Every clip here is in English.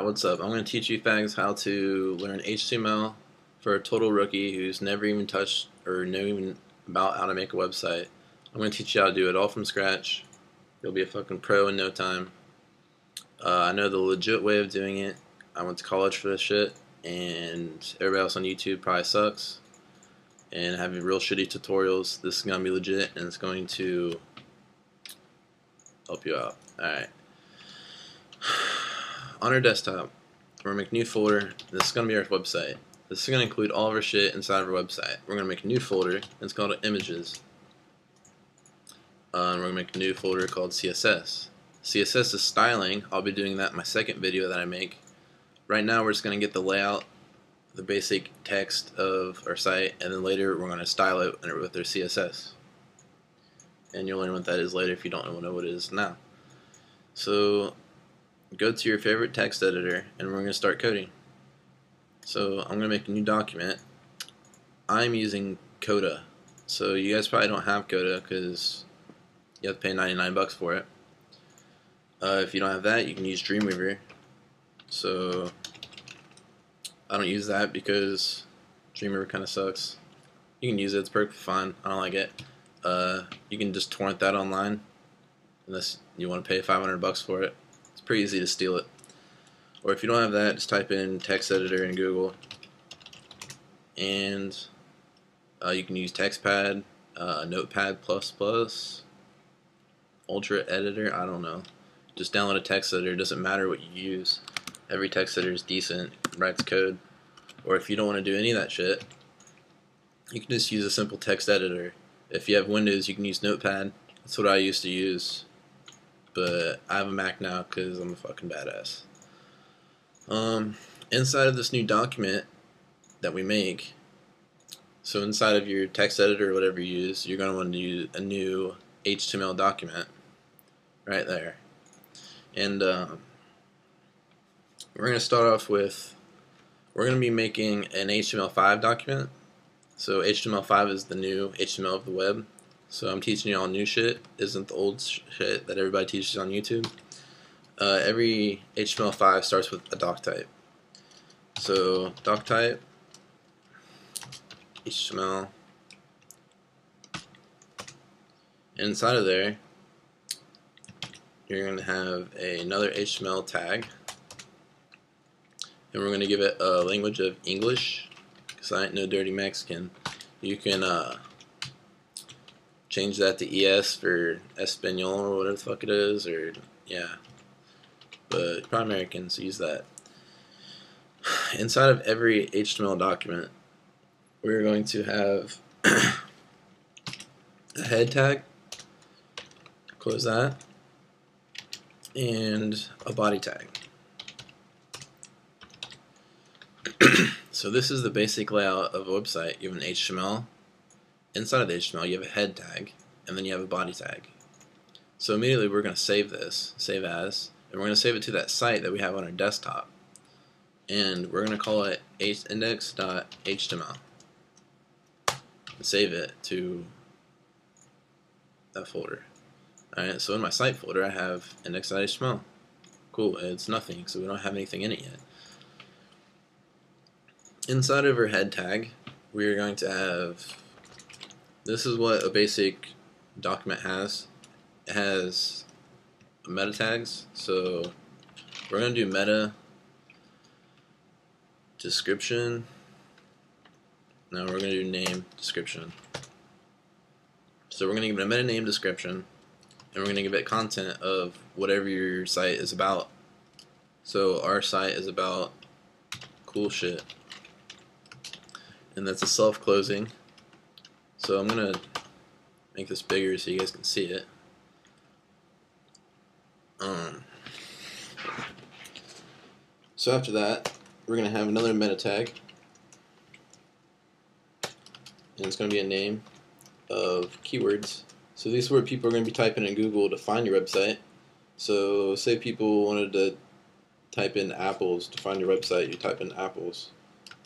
What's up? I'm going to teach you fags how to learn HTML for a total rookie who's never even touched or know even about how to make a website. I'm going to teach you how to do it all from scratch. You'll be a fucking pro in no time. I know the legit way of doing it. I went to college for this shit, and everybody else on YouTube probably sucks and having real shitty tutorials. This is going to be legit, and it's going to help you out. Alright. On our desktop, we're going to make a new folder. This is going to be our website. This is going to include all of our shit inside of our website. We're going to make a new folder, and it's called images. And we're going to make a new folder called CSS. CSS is styling. I'll be doing that in my second video that I make. Right now we're just going to get the layout, the basic text of our site, and then later we're going to style it with our CSS. And you'll learn what that is later if you don't know what it is now. So go to your favorite text editor and we're going to start coding. So I'm going to make a new document. I'm using Coda. So you guys probably don't have Coda because you have to pay 99 bucks for it. If you don't have that, you can use Dreamweaver. So I don't use that because Dreamweaver kind of sucks. You can use it, it's perfectly fine. I don't like it. You can just torrent that online unless you want to pay 500 bucks for it. It's pretty easy to steal it. Or if you don't have that, just type in text editor in Google, and you can use TextPad, Notepad++, Ultra Editor, I don't know. Just download a text editor. It doesn't matter what you use. Every text editor is decent, writes code. Or if you don't want to do any of that shit, you can just use a simple text editor. If you have Windows, you can use Notepad. That's what I used to use. But I have a Mac now because I'm a fucking badass. Inside of this new document that we make, so inside of your text editor or whatever you use, you're going to want to use a new HTML document right there. And we're going to start off with, we're going to be making an HTML5 document. So HTML5 is the new HTML of the web. So I'm teaching you all new shit, isn't the old shit that everybody teaches on YouTube. Every HTML5 starts with a doc type. So doc type, HTML, and inside of there, you're going to have another HTML tag, and we're going to give it a language of English, because I ain't no dirty Mexican. You can change that to ES for Espanol or whatever the fuck it is, or yeah. But probably Americans use that. Inside of every HTML document, we're going to have a head tag, close that, and a body tag. So this is the basic layout of a website. You have an HTML. Inside of the HTML, you have a head tag, and then you have a body tag. So immediately we're going to save this, save as, and we're going to save it to that site that we have on our desktop. And we're going to call it index.html. And save it to that folder. Alright, so in my site folder I have index.html. Cool, it's nothing, so we don't have anything in it yet. Inside of our head tag, we're going to have, this is what a basic document has. It has meta tags, so we're going to do meta description. Now we're going to do name description. So we're going to give it a meta name description, and we're going to give it content of whatever your site is about. So our site is about cool shit, and that's a self-closing. So I'm going to make this bigger so you guys can see it. So after that, we're going to have another meta tag, and it's going to be a name of keywords. So these are what people are going to be typing in Google to find your website. So say people wanted to type in apples to find your website, you type in apples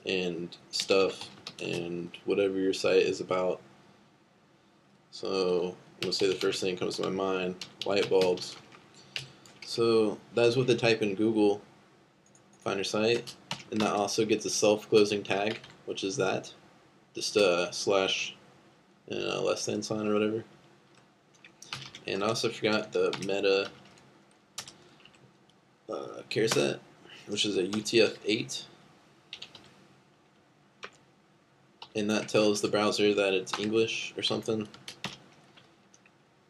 and stuff and whatever your site is about. So I'm going to say the first thing that comes to my mind, light bulbs. So that's what they type in Google find your site, and that also gets a self-closing tag, which is that, just a slash and a less than sign or whatever. And I also forgot the meta care set, which is a UTF-8, and that tells the browser that it's English or something.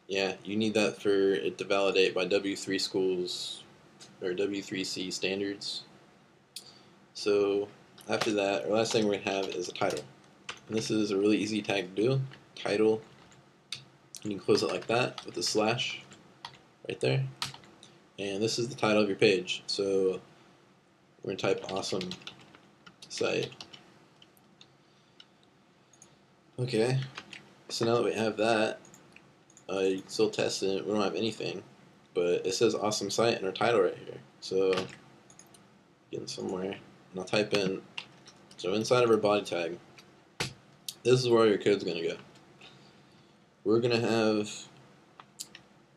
Yeah, you need that for it to validate by W3 schools or W3C standards. So after that, our last thing we're going to have is a title. And this is a really easy tag to do. Title, and you can close it like that with a slash right there. And this is the title of your page. So we're going to type awesome site. Okay, so now that we have that, you can still test it. We don't have anything, but it says awesome site in our title right here. So getting somewhere, and I'll type in, so inside of our body tag, this is where your code's going to go. We're going to have,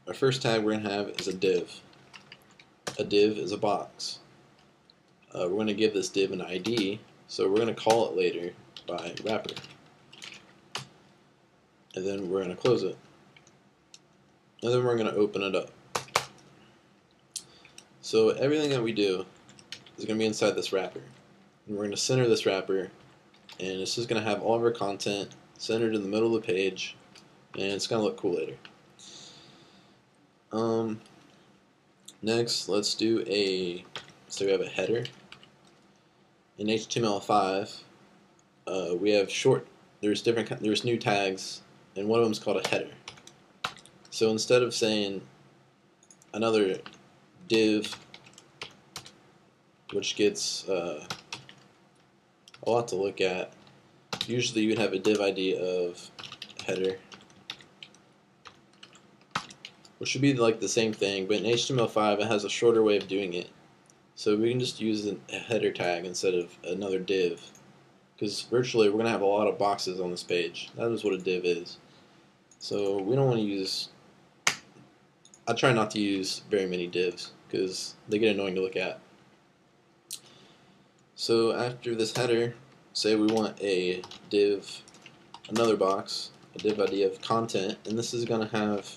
our first tag we're going to have is a div. A div is a box. We're going to give this div an ID, so we're going to call it later by wrapper. And then we're going to close it. And then we're going to open it up. So everything that we do is going to be inside this wrapper. And we're going to center this wrapper, and this is going to have all of our content centered in the middle of the page, and it's going to look cool later. Next, let's do so we have a header. In HTML5, we have there's new tags, and one of them is called a header. So instead of saying another div, which gets a lot to look at, usually you'd have a div ID of header, which should be like the same thing, but in HTML5 it has a shorter way of doing it. So we can just use a header tag instead of another div, because virtually we're going to have a lot of boxes on this page. That is what a div is. So we don't want to use, I try not to use very many divs because they get annoying to look at. So after this header, say we want a div, another box, a div ID of content, and this is going to have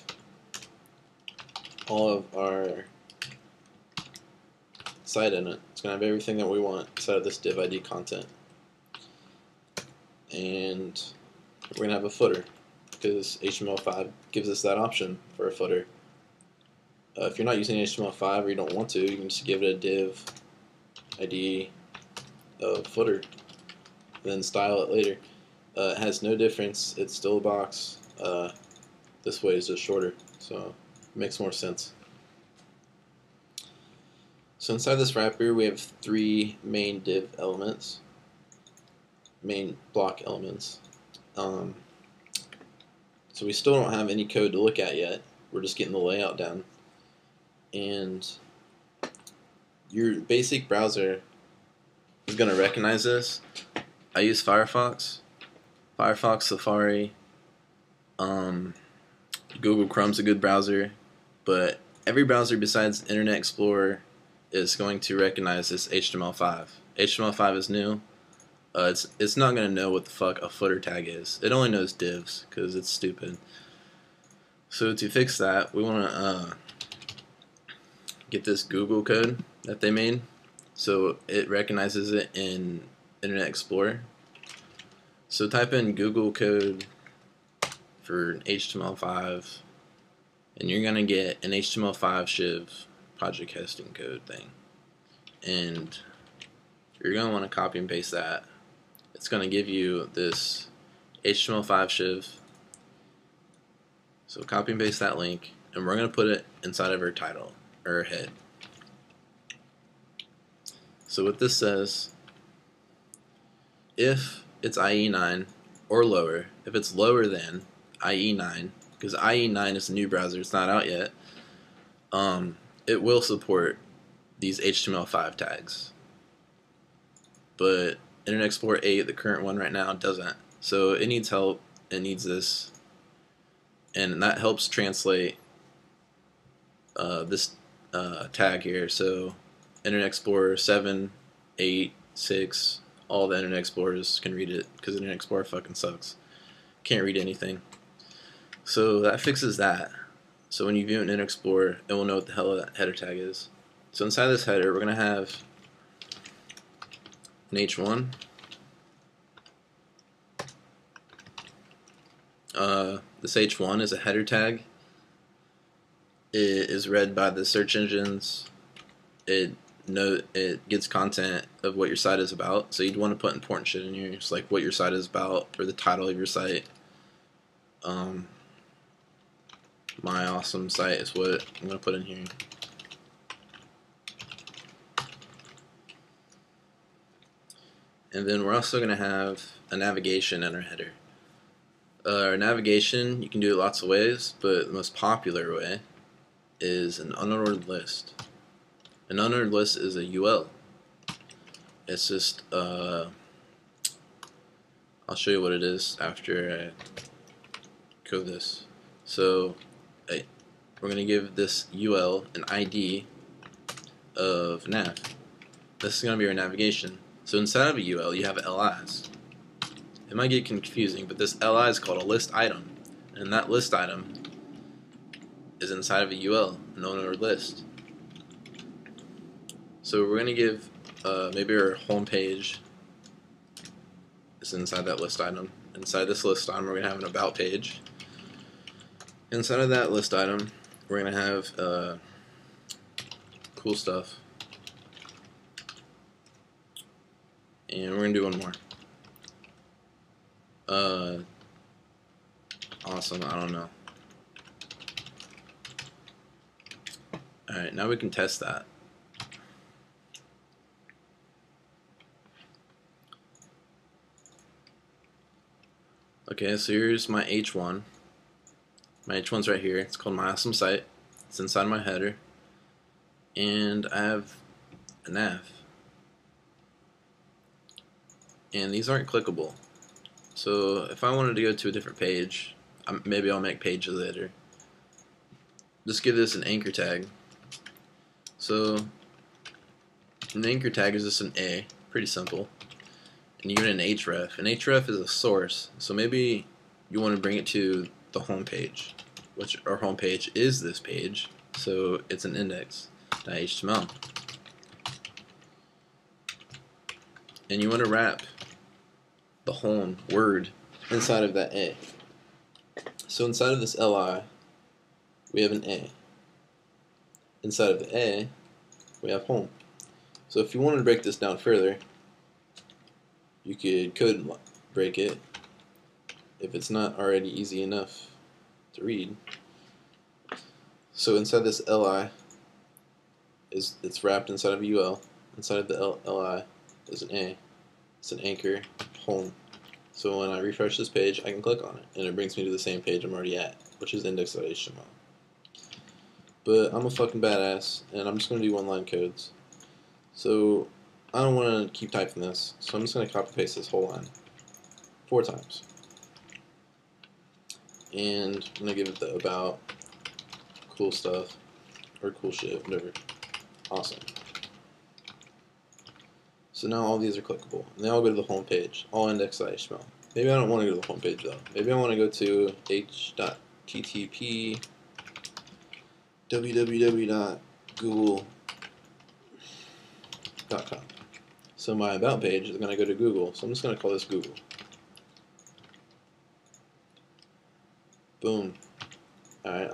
all of our site in it. It's going to have everything that we want inside of this div ID content. And we're going to have a footer, because HTML5 gives us that option for a footer. If you're not using HTML5 or you don't want to, you can just give it a div ID of footer, then style it later. It has no difference. It's still a box. This way is just shorter, so it makes more sense. So inside this wrapper, we have three main div elements, main block elements. So we still don't have any code to look at yet. We're just getting the layout down. And your basic browser is going to recognize this. I use Firefox, Safari, Google Chrome's a good browser, but every browser besides Internet Explorer is going to recognize this HTML5. HTML5 is new. It's not going to know what the fuck a footer tag is. It only knows divs because it's stupid. So to fix that, we want to get this Google code that they made, so it recognizes it in Internet Explorer. So type in Google code for HTML5, and you're gonna get an HTML5 shiv project hosting code thing, and you're gonna want to copy and paste that. It's gonna give you this HTML5 shiv. So copy and paste that link, and we're gonna put it inside of our title or head. So what this says, if it's IE9 or lower, if it's lower than IE9, because IE9 is a new browser, it's not out yet, it will support these HTML5 tags. But Internet Explorer 8, the current one right now, doesn't. So it needs help, it needs this, and that helps translate this tag here. So Internet Explorer 7, 8, 6, all the Internet Explorers can read it because Internet Explorer fucking sucks. Can't read anything. So that fixes that. So when you view an Internet Explorer, it will know what the hell that header tag is. So inside this header, we're going to have an H1. This H1 is a header tag. It is read by the search engines. It gets content of what your site is about. So you'd want to put important shit in here, just like what your site is about or the title of your site. My awesome site is what I'm going to put in here. And then we're also going to have a navigation in our header. Our navigation, you can do it lots of ways, but the most popular way is an unordered list. An unordered list is a UL. It's just, I'll show you what it is after I code this. So, we're going to give this UL an ID of nav. This is going to be our navigation. So inside of a UL, you have LIs. It might get confusing, but this LI is called a list item, and that list item is inside of a UL, an unordered list. So we're going to give maybe our home page is inside that list item. Inside this list item, we're going to have an about page. Inside of that list item, we're going to have cool stuff. And we're going to do one more. Awesome, I don't know. Alright, now we can test that. Okay, so here's my H1. My H1's right here. It's called My Awesome Site. It's inside my header. And I have a nav. And these aren't clickable. So if I wanted to go to a different page, maybe I'll make pages later. Just give this an anchor tag. So an anchor tag is just an A, pretty simple. And you get an href. An href is a source. So maybe you want to bring it to the home page, which our home page is this page. So it's an index.html. And you want to wrap the home word inside of that A. So inside of this li, we have an A. Inside of the A, we have home. So if you wanted to break this down further, you could code break it if it's not already easy enough to read. So inside this li, it's wrapped inside of a UL. Inside of the li is an A. It's an anchor, home. So when I refresh this page, I can click on it, and it brings me to the same page I'm already at, which is index.html. But I'm a fucking badass, and I'm just going to do one-line codes. So I don't want to keep typing this, so I'm just going to copy-paste this whole line 4 times. And I'm going to give it the about, cool stuff, or cool shit, whatever. Awesome. So now all these are clickable, and they all go to the home page, all index.html. Maybe I don't want to go to the home page though. Maybe I want to go to h.ttp www.google.com. So my about page is going to go to Google, so I'm just going to call this Google. Boom. Alright.